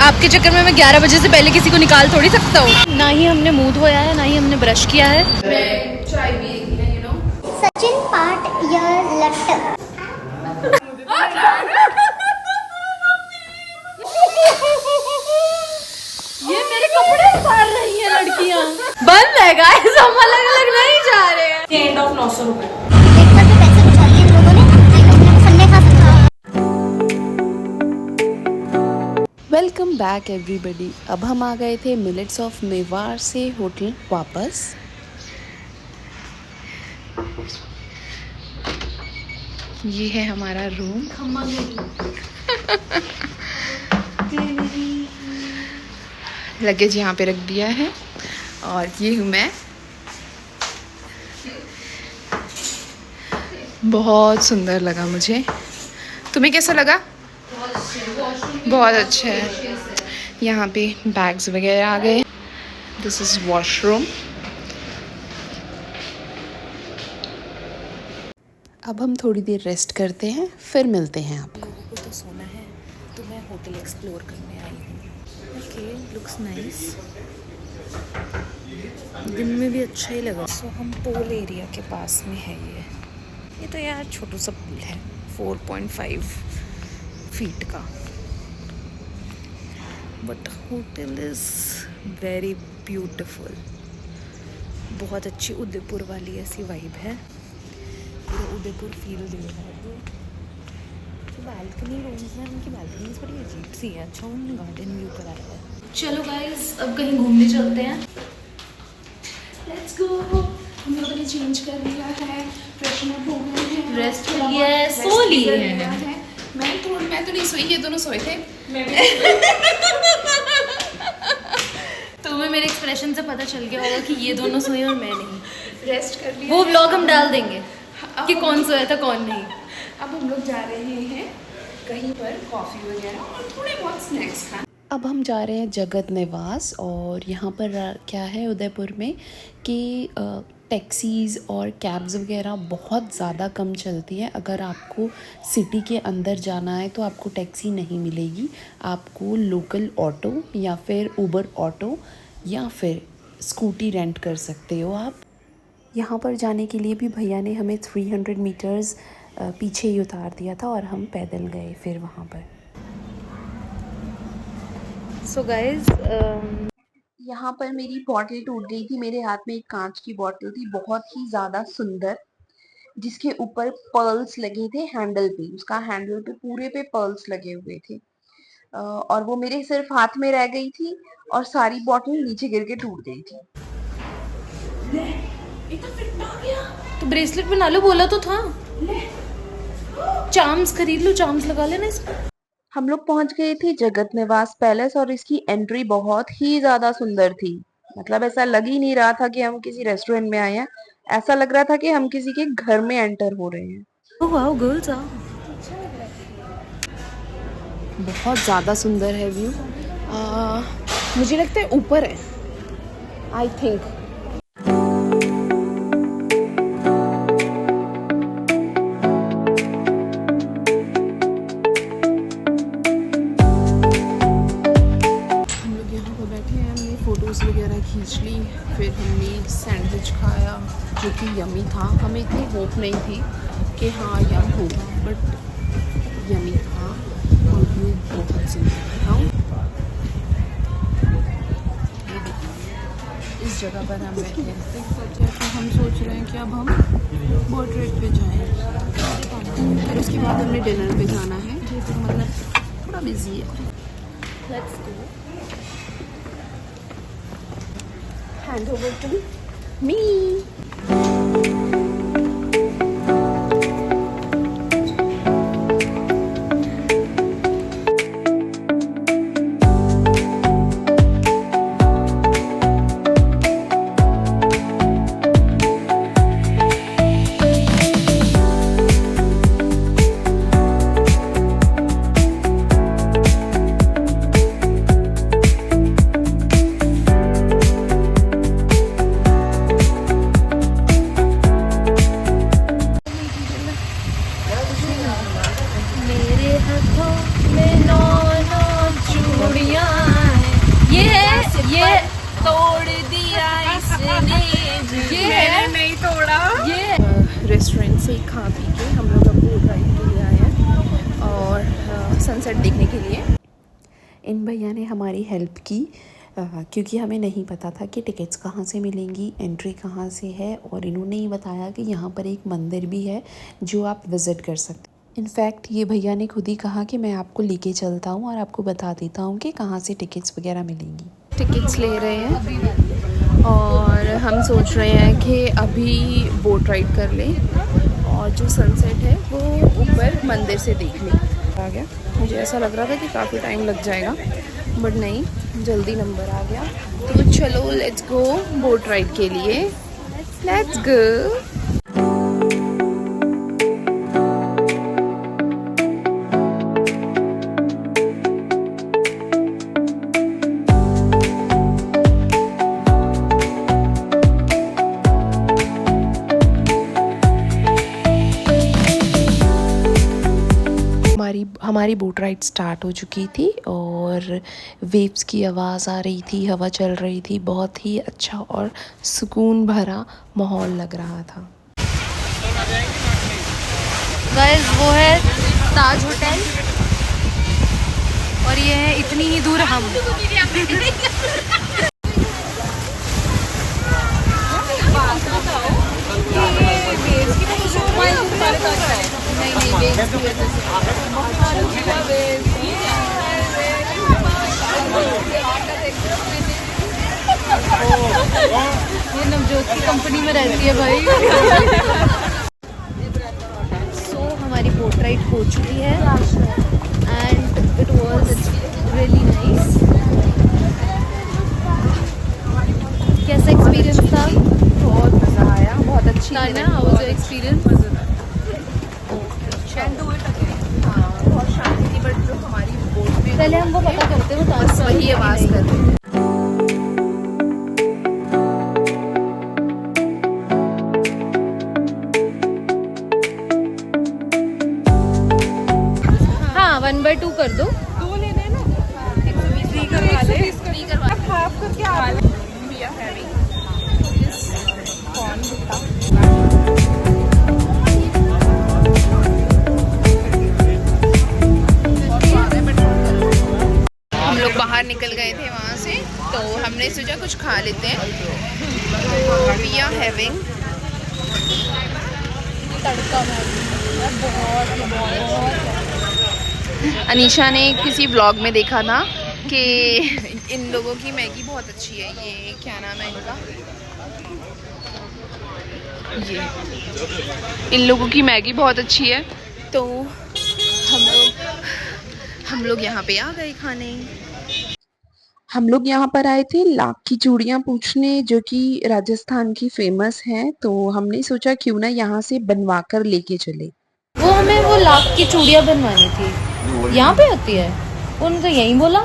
आपके चक्कर में मैं 11 बजे से पहले किसी को निकाल थोड़ी सकता हूँ। ना ही हमने मुंह धोया है, ना ही हमने ब्रश किया है। मैं चाय पी रही है, you know। सचिन पार्ट या लट्ट। ये मेरे कपड़े उतार रही है लड़कियाँ। बंद है गाइस, हम अलग अलग नहीं जा रहे हैं। एंड ऑफ 900 रुपए। पैसे बचा लिए इन लोगों ने, फन्ने खा सकता है। Welcome back everybody. अब हम आ गए थे मिलेट्स ऑफ मेवाड़ से होटल वापस। ये है हमारा रूम। लगेज यहाँ पे रख दिया है और ये हूँ मैं। बहुत सुंदर लगा मुझे। तुम्हें कैसा लगा? बहुत अच्छा है। यहाँ पे बैग्स वगैरह आ गए। This is washroom. अब हम थोड़ी देर रेस्ट करते हैं, फिर मिलते हैं आपको। लोगों को तो सोना है, तो मैं होटल एक्सप्लोर करने आई हूँ। Okay, looks nice. दिन में भी अच्छा ही लगा। सो हम पोल एरिया के पास में है ये तो यार छोटू सा पूल है, 4.5 फीट का। But hotel is very beautiful. बहुत अच्छी उदयपुर वाली ऐसी वाइब है, पूरा उदयपुर फील दे रहा है। तो बालकनी रूम्स हैं, उनकी बालकनीज बड़ी अजीब सी है। अच्छा उन्होंने गार्डन व्यू कराया है। चलो गाइस, अब कहीं घूमने चलते हैं। Let's go. हम लोगों ने चेंज कर लिया है, फ्रेशन अप हो गए हैं, रेस्ट लिया है, सो लिए हैं। मैं तो नहीं सोई, ये दोनों सोए थे। तुम्हें मेरे एक्सप्रेशन से पता चल गया होगा कि ये दोनों सोए और मैं नहीं। रेस्ट कर लिया। वो व्लॉग हम डाल देंगे कि कौन सोया था कौन नहीं। अब हम लोग जा रहे हैं कहीं पर कॉफ़ी वगैरह और थोड़े बहुत स्नैक्स खाने। अब हम जा रहे हैं जगत निवास। और यहाँ पर क्या है उदयपुर में कि टैक्सीज़ और कैब्स वगैरह बहुत ज़्यादा कम चलती हैं। अगर आपको सिटी के अंदर जाना है तो आपको टैक्सी नहीं मिलेगी, आपको लोकल ऑटो या फिर उबर ऑटो या फिर स्कूटी रेंट कर सकते हो आप। यहाँ पर जाने के लिए भी भैया ने हमें 300 मीटर्स पीछे ही उतार दिया था और हम पैदल गए फिर वहाँ पर। सो गाइस, यहाँ पर मेरी बॉटल टूट गई थी। मेरे हाथ में एक कांच की बॉटल थी, बहुत ही ज़्यादा सुंदर, जिसके ऊपर पर्ल्स लगे थे हैंडल पे। उसका हैंडल पे पूरे पे पर्ल्स लगे हुए थे। और वो मेरे सिर्फ हाथ में रह गई थी और सारी बॉटल नीचे गिर के टूट गई थी। तो ब्रेसलेट बना लो, बोला तो था। चार्म्स खरीद लो, चार्म्स लगा लेना इसमें। हम लोग पहुंच गए थे जगत निवास पैलेस और इसकी एंट्री बहुत ही ज्यादा सुंदर थी। मतलब ऐसा लग ही नहीं रहा था कि हम किसी रेस्टोरेंट में आए हैं, ऐसा लग रहा था कि हम किसी के घर में एंटर हो रहे हैं। ओह वाओ गर्ल्स, आओ। बहुत ज़्यादा सुंदर है व्यू। मुझे लगता है ऊपर है, आई थिंक। हम लोग यहाँ पर बैठे हैं, हमने फ़ोटोज़ वगैरह खींच ली, फिर हमने सैंडविच खाया जो कि यमी था। हमें इतनी होप नहीं थी कि हाँ यम होगा, बट यमी था और व्यू बहुत सुंदर था। इस जगह पर हम बैठे हैं, तो हम सोच रहे हैं कि अब हम बोट राइड पे जाएं, फिर उसके बाद हमने डिनर पे जाना है। जैसे मतलब थोड़ा बिजी है। Let's go. Hand over to me. Restaurant से खा पी के हम लोग अब बोट राइड के लिए आए हैं और सनसेट देखने के लिए। इन भैया ने हमारी हेल्प की क्योंकि हमें नहीं पता था कि टिकट्स कहाँ से मिलेंगी, एंट्री कहाँ से है, और इन्होंने ही बताया कि यहाँ पर एक मंदिर भी है जो आप विज़िट कर सकते हैं। इनफैक्ट ये भैया ने खुद ही कहा कि मैं आपको लेके चलता हूँ और आपको बता देता हूँ कि कहाँ से टिकट्स वगैरह मिलेंगी। टिकट्स ले रहे हैं और हम सोच रहे हैं कि अभी बोट राइड कर लें और जो सनसेट है वो ऊपर मंदिर से देख लें। आ गया, मुझे ऐसा लग रहा था कि काफ़ी टाइम लग जाएगा बट नहीं, जल्दी नंबर आ गया। तो चलो लेट्स गो बोट राइड के लिए, लेट्स गो। हमारी बोट राइड स्टार्ट हो चुकी थी और वेव्स की आवाज़ आ रही थी, हवा चल रही थी, बहुत ही अच्छा और सुकून भरा माहौल लग रहा था। गाइस वो है ताज होटल और ये है इतनी ही दूर हम। ये नवजोत की कंपनी में रहती है भाई। सो हमारी बोट राइड हो चुकी है and it was really nice. कैसा एक्सपीरियंस था? बहुत मज़ा आया, बहुत अच्छी ना हाउ वाज योर एक्सपीरियंस? बहुत शांति थी बट जो हमारी बोट में पहले हमको पता करते हो बस वही आवाज़ कर रही है। हाँ 1/2 कर दो। दो लेने ना, 120 करवा ले, 120 करवा ले, हाफ करके आ ले। We are having this corn भुट्टा। हम लोग बाहर निकल गए थे वहाँ से तो हमने सोचा कुछ खा लेते हैं। तो we are having तड़का अनीशा ने किसी व्लॉग में देखा था कि इन लोगों की मैगी बहुत अच्छी है। ये क्या नाम है इनका, ये इन लोगों की मैगी बहुत अच्छी है। तो हम लोग यहाँ पे आ गए खाने। हम लोग यहाँ पर आए थे लाख की चूड़ियाँ पूछने, जो कि राजस्थान की फेमस हैं। तो हमने सोचा क्यों ना यहाँ से बनवा कर लेके चले। वो हमें वो लाख की चूड़ियाँ बनवानी थी, यहाँ पे होती है? उन्होंने तो यहीं बोला।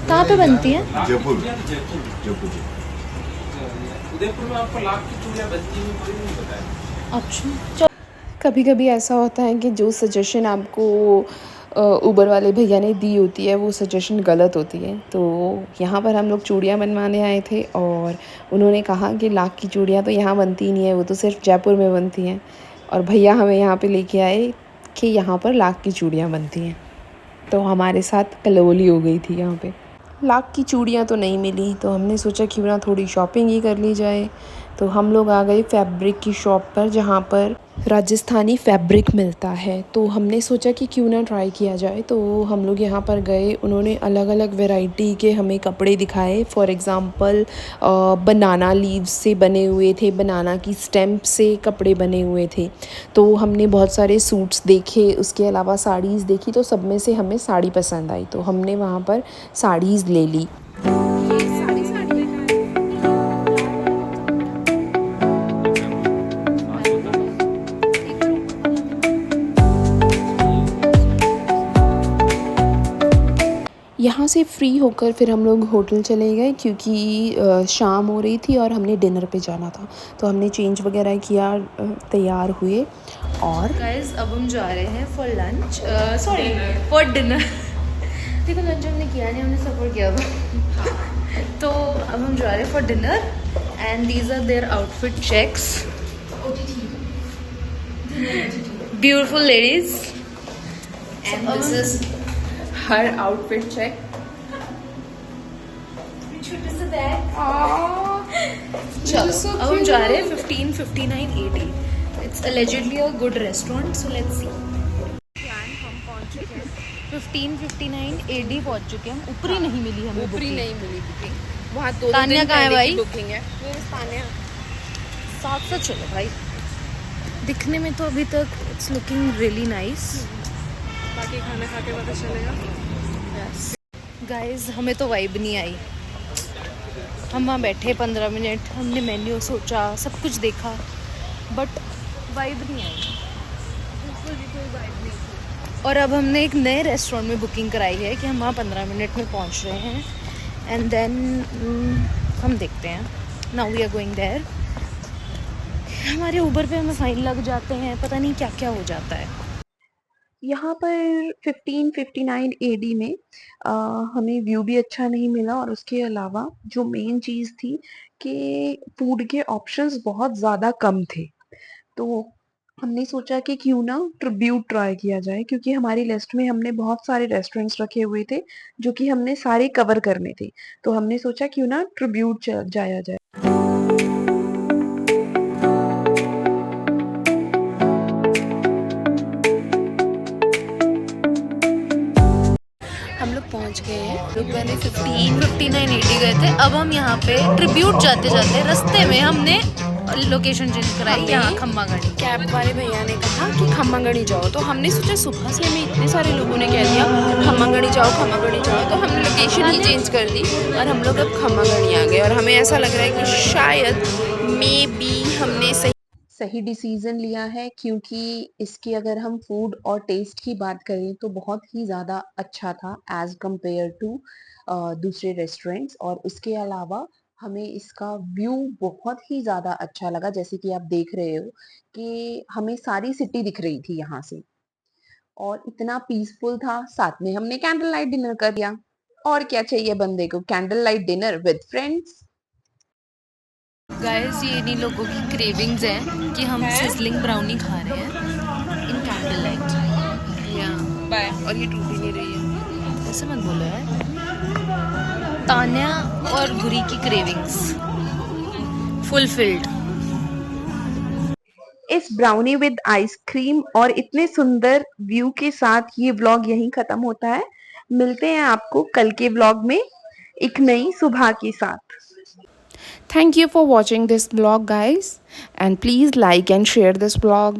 कहाँ पे बनती है? जयपुर। उदयपुर में आपको लाख की चूड़ियाँ बनती हैं, कोई नहीं बताया। अच्छा। कभी कभी ऐसा होता है कि जो सजेशन आपको ऊबर वाले भैया ने दी होती है वो सजेशन गलत होती है। तो यहाँ पर हम लोग चूड़ियाँ बनवाने आए थे और उन्होंने कहा कि लाख की चूड़ियाँ तो यहाँ बनती ही नहीं है, वो तो सिर्फ जयपुर में बनती हैं। और भैया हमें यहाँ पे लेके आए कि यहाँ पर लाख की चूड़ियाँ बनती हैं। तो हमारे साथ कलोली हो गई थी। यहाँ पे लाख की चूड़ियाँ तो नहीं मिली तो हमने सोचा क्यों ना थोड़ी शॉपिंग ही कर ली जाए। तो हम लोग आ गए फैब्रिक की शॉप पर जहाँ पर राजस्थानी फैब्रिक मिलता है। तो हमने सोचा कि क्यों ना ट्राई किया जाए। तो हम लोग यहाँ पर गए, उन्होंने अलग अलग वैरायटी के हमें कपड़े दिखाए। फॉर एग्ज़ाम्पल बनाना लीव्स से बने हुए थे, बनाना की स्टेम्प से कपड़े बने हुए थे। तो हमने बहुत सारे सूट्स देखे, उसके अलावा साड़ीज़ देखी। तो सब में से हमें साड़ी पसंद आई तो हमने वहाँ पर साड़ीज़ ले ली। यहाँ से फ्री होकर फिर हम लोग होटल चले गए क्योंकि शाम हो रही थी और हमने डिनर पे जाना था। तो हमने चेंज वगैरह किया, तैयार हुए और गाइस अब हम जा रहे हैं for lunch, sorry for dinner. देखो लंच हमने किया नहीं, हमने सफ़र किया था। तो अब हम जा रहे हैं for dinner and these are their outfit checks. Beautiful ladies and this is her outfit check. चलो अब हम जा रहे हैं 1559 AD। It's allegedly a good restaurant, so let's see। हम पहुंच चुके हैं 1559 AD पहुंच चुके हैं हम। ऊपरी नहीं मिली हमें, ऊपरी नहीं मिली बुकिंग, वहाँ दो तान्या दिन कहाँ है पहले भाई? की बुकिंग है। मेरे तान्या साथ साथ चलो भाई। दिखने में तो अभी तक इट्स लुकिंग रियली नाइस। बाकी खाना खा के पता चलेगा। गाइस हमें तो वाइब नहीं आई। हम वहाँ बैठे 15 मिनट, हमने मेन्यू सोचा, सब कुछ देखा, बट वाइब नहीं आई। और अब हमने एक नए रेस्टोरेंट में बुकिंग कराई है कि हम वहाँ 15 मिनट में पहुँच रहे हैं। एंड देन हम देखते हैं। Now we are going there. हमारे ऊबर पे हमें फाइन लग जाते हैं, पता नहीं क्या क्या हो जाता है। यहाँ पर 1559 AD में हमें व्यू भी अच्छा नहीं मिला, और उसके अलावा जो मेन चीज़ थी कि फूड के ऑप्शंस बहुत ज़्यादा कम थे। तो हमने सोचा कि क्यों ना ट्रिब्यूट ट्राई किया जाए, क्योंकि हमारी लिस्ट में हमने बहुत सारे रेस्टोरेंट्स रखे हुए थे जो कि हमने सारे कवर करने थे। तो हमने सोचा क्यों ना ट्रिब्यूट जाया जाए। हम लोग पहुंच गए हैं। लोग पहले 1559 80 गए थे। अब हम यहाँ पे ट्रिब्यूट जाते जाते रास्ते में हमने लोकेशन चेंज कराई, यहाँ खम्मागढ़ी। कैब वाले भैया ने कहा कि खम्मागढ़ी जाओ, तो हमने सोचा सुबह से हमें इतने सारे लोगों ने कह दिया खम्मागढ़ी जाओ खम्मागढ़ी जाओ, तो हमने लोकेशन ही चेंज कर दी और हम लोग अब खम्मागढ़ी आ गए। और हमें ऐसा लग रहा है कि शायद मे बी हमने सही डिसीज़न लिया है, क्योंकि इसकी अगर हम फूड और टेस्ट की बात करें तो बहुत ही ज़्यादा अच्छा था एज़ कम्पेयर टू दूसरे रेस्टोरेंट्स। और उसके अलावा हमें इसका व्यू बहुत ही ज़्यादा अच्छा लगा। जैसे कि आप देख रहे हो कि हमें सारी सिटी दिख रही थी यहाँ से, और इतना पीसफुल था। साथ में हमने कैंडल लाइट डिनर कर लिया। और क्या चाहिए बंदे को, candle light dinner with friends. Guys ये इन्हीं लोगों की क्रेविंग्स हैं कि हम सिजलिंग ब्राउनी खा रहे हैं इन कैंडल लाइट। बाय। और ये टूट ही नहीं रही है। ऐसे मत बोलो यार। तान्या और गुरी की क्रेविंग्स फुलफिल्ड। इस ब्राउनी विद आइसक्रीम और इतने सुंदर व्यू के साथ ये व्लॉग यहीं खत्म होता है। मिलते हैं आपको कल के व्लॉग में एक नई सुबह के साथ। Thank you for watching this vlog, guys, and please like and share this vlog.